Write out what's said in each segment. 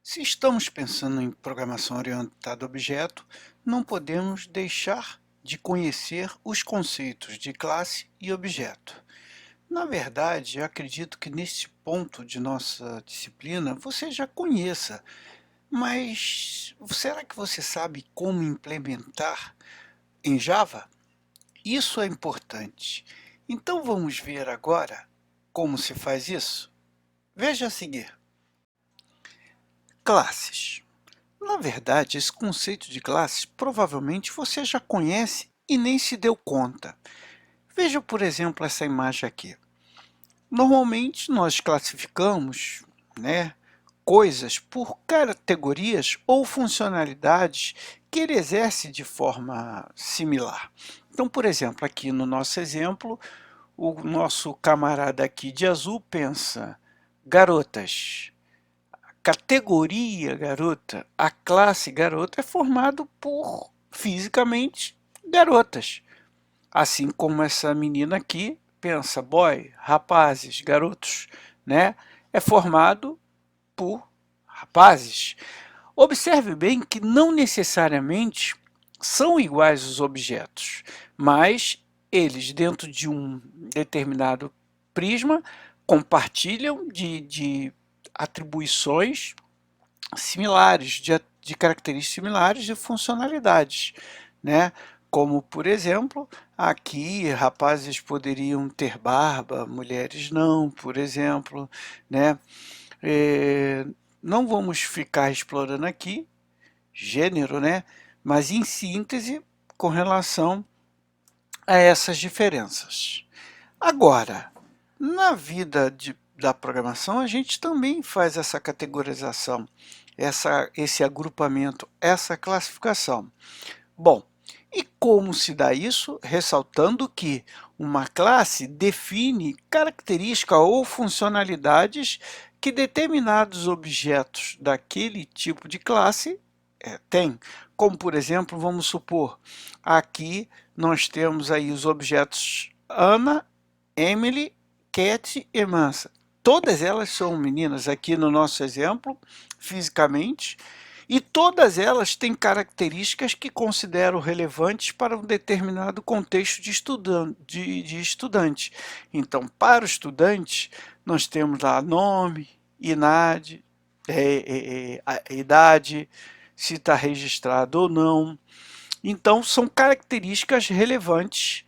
Se estamos pensando em programação orientada a objeto, não podemos deixar de conhecer os conceitos de classe e objeto. Na verdade, eu acredito que neste ponto de nossa disciplina você já conheça, mas será que você sabe como implementar em Java? Isso é importante. Então vamos ver agora como se faz isso? Veja a seguir. Classes. Na verdade, esse conceito de classes provavelmente você já conhece e nem se deu conta. Veja, por exemplo, essa imagem aqui. Normalmente, nós classificamos, né, coisas por categorias ou funcionalidades que ele exerce de forma similar. Então, por exemplo, aqui no nosso exemplo, o nosso camarada aqui de azul pensa garotas. Categoria garota, a classe garota é formado por, fisicamente, garotas. Assim como essa menina aqui pensa, boy, rapazes, garotos, né? É formado por rapazes. Observe bem que não necessariamente são iguais os objetos, mas eles, dentro de um determinado prisma, compartilham de atribuições similares, de características similares de funcionalidades, né? Como, por exemplo, aqui rapazes poderiam ter barba, mulheres não, por exemplo, né? Não vamos ficar explorando aqui gênero, né? Mas em síntese, com relação a essas diferenças. Agora, na vida da programação, a gente também faz essa categorização, esse agrupamento, essa classificação. Bom, e como se dá isso? Ressaltando que uma classe define características ou funcionalidades que determinados objetos daquele tipo de classe têm. Como, por exemplo, vamos supor, aqui nós temos aí os objetos Ana, Emily, Cat e Mansa. Todas elas são meninas aqui no nosso exemplo, fisicamente, e todas elas têm características que considero relevantes para um determinado contexto de estudante. Então, para o estudante, nós temos lá nome, a idade, se está registrado ou não. Então, são características relevantes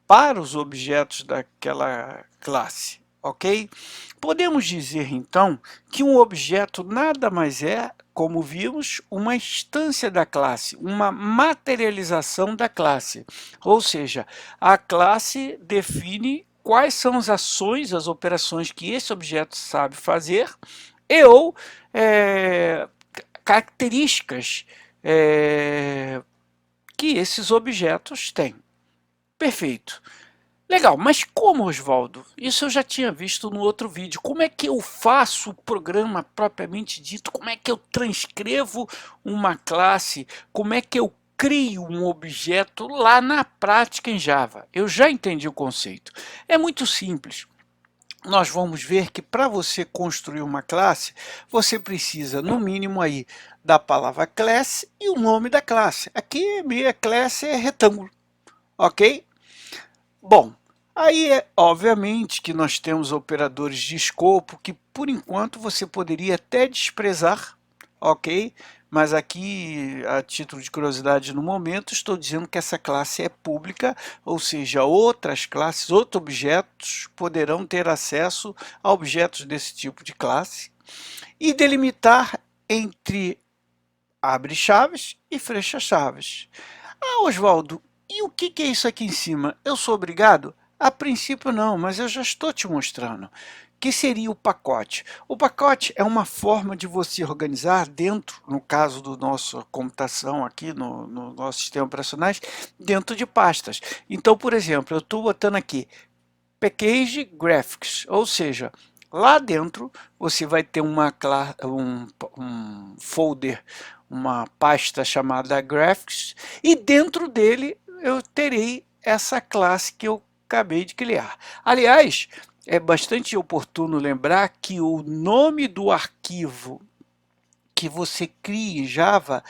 para os objetos daquela classe, ok? Podemos dizer, então, que um objeto nada mais é, como vimos, uma instância da classe, uma materialização da classe. Ou seja, a classe define quais são as ações, as operações que esse objeto sabe fazer e ou características que esses objetos têm. Perfeito. Legal, mas como, Oswaldo? Isso eu já tinha visto no outro vídeo. Como é que eu faço o programa propriamente dito? Como é que eu transcrevo uma classe? Como é que eu crio um objeto lá na prática em Java? Eu já entendi o conceito. É muito simples. Nós vamos ver que para você construir uma classe, você precisa, no mínimo, aí, da palavra class e o nome da classe. Aqui, minha classe é retângulo, ok? Bom, aí obviamente que nós temos operadores de escopo que por enquanto você poderia até desprezar, ok? Mas aqui, a título de curiosidade no momento, estou dizendo que essa classe é pública, ou seja, outras classes, outros objetos poderão ter acesso a objetos desse tipo de classe e delimitar entre abre-chaves e fecha-chaves. Ah, Oswaldo, e o que é isso aqui em cima? Eu sou obrigado? A princípio não, mas eu já estou te mostrando. Que seria o pacote? O pacote é uma forma de você organizar dentro, no caso do nosso computação aqui, no nosso sistema operacionais, dentro de pastas. Então, por exemplo, eu estou botando aqui Package Graphics, ou seja, lá dentro você vai ter um folder, uma pasta chamada Graphics, e dentro dele eu terei essa classe que eu acabei de criar. Aliás, é bastante oportuno lembrar que o nome do arquivo que você cria em Java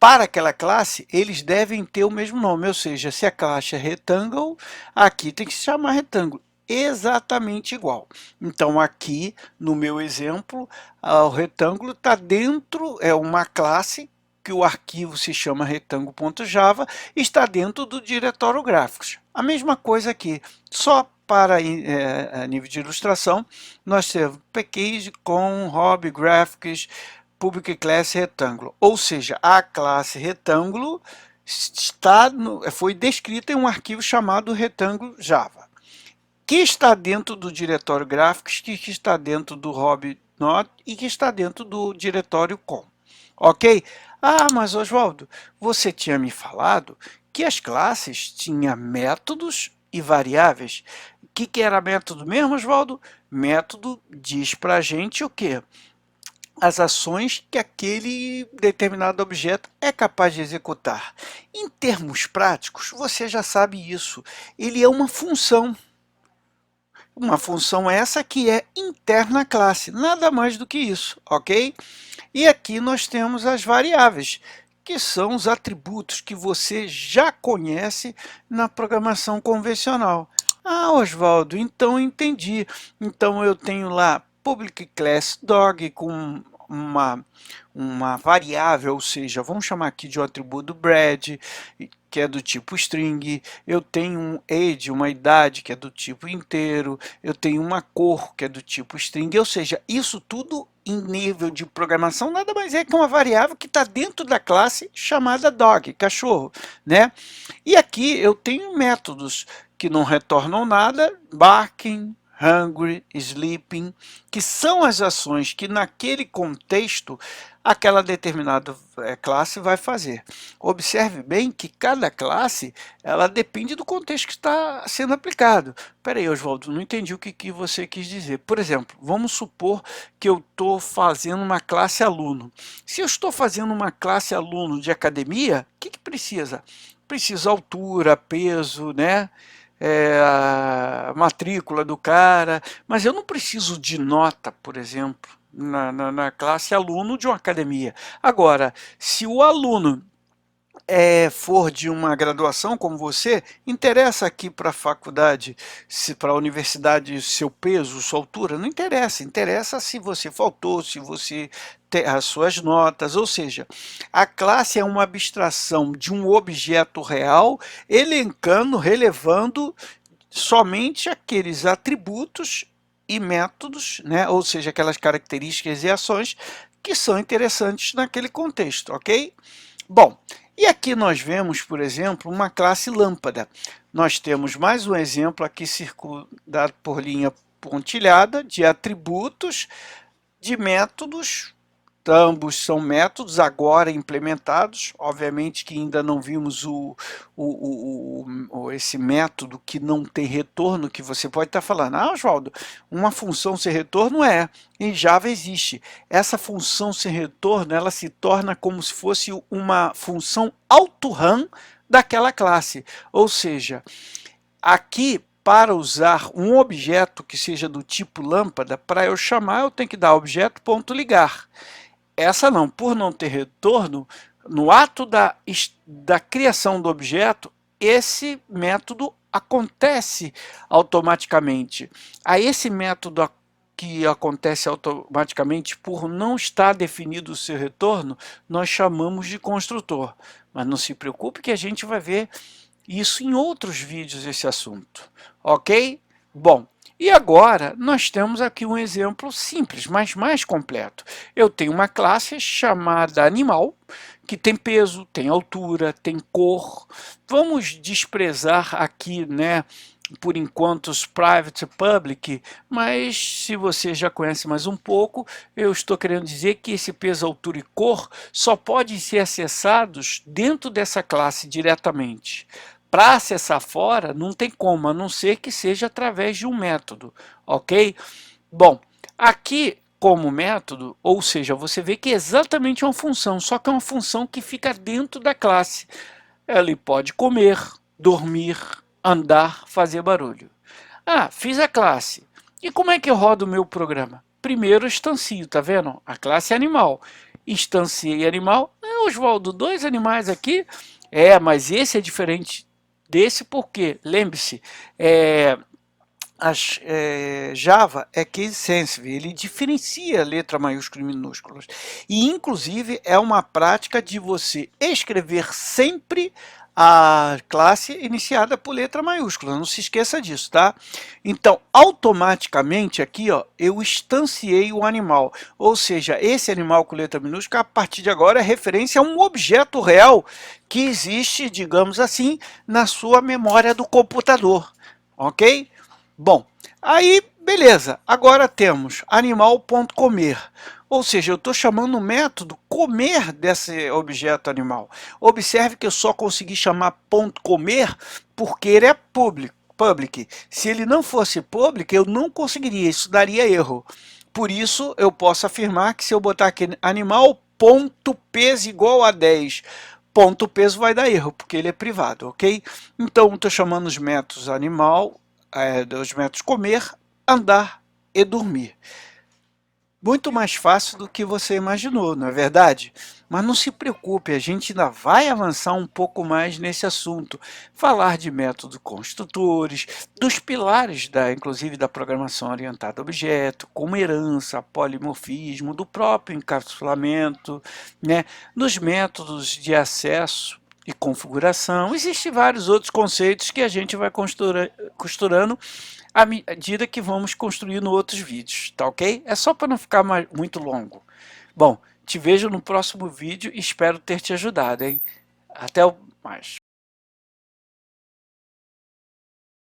para aquela classe, eles devem ter o mesmo nome, ou seja, se a classe é Rectangle, aqui tem que se chamar Rectangle, exatamente igual. Então, aqui, no meu exemplo, o retângulo está dentro, é uma classe que o arquivo se chama retângulo.java e está dentro do diretório gráficos. A mesma coisa aqui, só para a nível de ilustração, nós temos package com hobby graphics public class retângulo, ou seja, a classe retângulo foi descrita em um arquivo chamado retângulo Java, que está dentro do diretório gráficos, que está dentro do hobby not e que está dentro do diretório com. Ok? Ah, mas Oswaldo, você tinha me falado que as classes tinham métodos e variáveis. O que era método mesmo, Oswaldo? Método diz para a gente o quê? As ações que aquele determinado objeto é capaz de executar. Em termos práticos, você já sabe isso. Ele é uma função. Uma função essa que é interna à classe, nada mais do que isso, ok? E aqui nós temos as variáveis, que são os atributos que você já conhece na programação convencional. Ah, Oswaldo, então entendi. Então eu tenho lá public class dog com uma variável, ou seja, vamos chamar aqui de um atributo Brad, que é do tipo string, eu tenho um age, uma idade, que é do tipo inteiro, eu tenho uma cor, que é do tipo string, ou seja, isso tudo em nível de programação nada mais é que uma variável que está dentro da classe chamada dog, cachorro, né? E aqui eu tenho métodos que não retornam nada, barking, hungry, sleeping, que são as ações que naquele contexto aquela determinada classe vai fazer. Observe bem que cada classe ela depende do contexto que está sendo aplicado. Espera aí, Oswaldo, não entendi o que você quis dizer. Por exemplo, vamos supor que eu estou fazendo uma classe aluno. Se eu estou fazendo uma classe aluno de academia, o que precisa? Precisa altura, peso, né? A matrícula do cara, mas eu não preciso de nota, por exemplo, na classe aluno de uma academia. Agora, se o aluno for de uma graduação como você, interessa aqui para a faculdade, se para a universidade, seu peso, sua altura, não interessa, interessa se você faltou, se você tem as suas notas, ou seja, a classe é uma abstração de um objeto real, elencando, relevando somente aqueles atributos e métodos, né, ou seja, aquelas características e ações que são interessantes naquele contexto, ok? Bom, e aqui nós vemos, por exemplo, uma classe lâmpada. Nós temos mais um exemplo aqui circundado por linha pontilhada de atributos, de métodos. Ambos são métodos agora implementados. Obviamente que ainda não vimos esse método que não tem retorno, que você pode estar falando, ah, Oswaldo, uma função sem retorno em Java existe. Essa função sem retorno, ela se torna como se fosse uma função auto-run daquela classe. Ou seja, aqui, para usar um objeto que seja do tipo lâmpada, para eu chamar, eu tenho que dar objeto.ligar. Essa não, por não ter retorno, no ato da criação do objeto, esse método acontece automaticamente. A esse método que acontece automaticamente, por não estar definido o seu retorno, nós chamamos de construtor. Mas não se preocupe que a gente vai ver isso em outros vídeos, esse assunto. Ok? Bom, e agora nós temos aqui um exemplo simples, mas mais completo. Eu tenho uma classe chamada animal, que tem peso, tem altura, tem cor. Vamos desprezar aqui, né, por enquanto, os private e public, mas se você já conhece mais um pouco, eu estou querendo dizer que esse peso, altura e cor só podem ser acessados dentro dessa classe diretamente. Para acessar fora, não tem como, a não ser que seja através de um método, ok? Bom, aqui como método, ou seja, você vê que é exatamente uma função, só que é uma função que fica dentro da classe. Ele pode comer, dormir, andar, fazer barulho. Ah, fiz a classe. E como é que eu rodo o meu programa? Primeiro eu instancio, tá vendo? A classe é animal. instanciei animal. Oswaldo, 2 animais aqui? Mas esse é diferente desse porque, lembre-se, Java é case sensitive, ele diferencia letra maiúscula e minúsculas. E, inclusive, é uma prática de você escrever sempre a classe iniciada por letra maiúscula. Não se esqueça disso, tá? Então, automaticamente aqui, ó, eu instanciei o animal. Ou seja, esse animal com letra minúscula, a partir de agora, é referência a um objeto real que existe, digamos assim, na sua memória do computador. Ok? Bom, aí beleza, agora temos animal.comer, ou seja, eu estou chamando o método comer desse objeto animal. Observe que eu só consegui chamar .comer porque ele é public. Se ele não fosse public, eu não conseguiria, isso daria erro. Por isso, eu posso afirmar que se eu botar aqui animal.peso igual a 10, ponto peso vai dar erro, porque ele é privado, ok? Então, estou chamando os métodos animal, dos métodos comer, andar e dormir. Muito mais fácil do que você imaginou, não é verdade? Mas não se preocupe, a gente ainda vai avançar um pouco mais nesse assunto. Falar de métodos construtores, dos pilares, inclusive da programação orientada a objeto, como herança, polimorfismo, do próprio encapsulamento, né? Dos métodos de acesso e configuração. Existem vários outros conceitos que a gente vai costurando à medida que vamos construindo outros vídeos, tá ok? É só para não ficar muito longo. Bom, te vejo no próximo vídeo e espero ter te ajudado, hein? Até mais.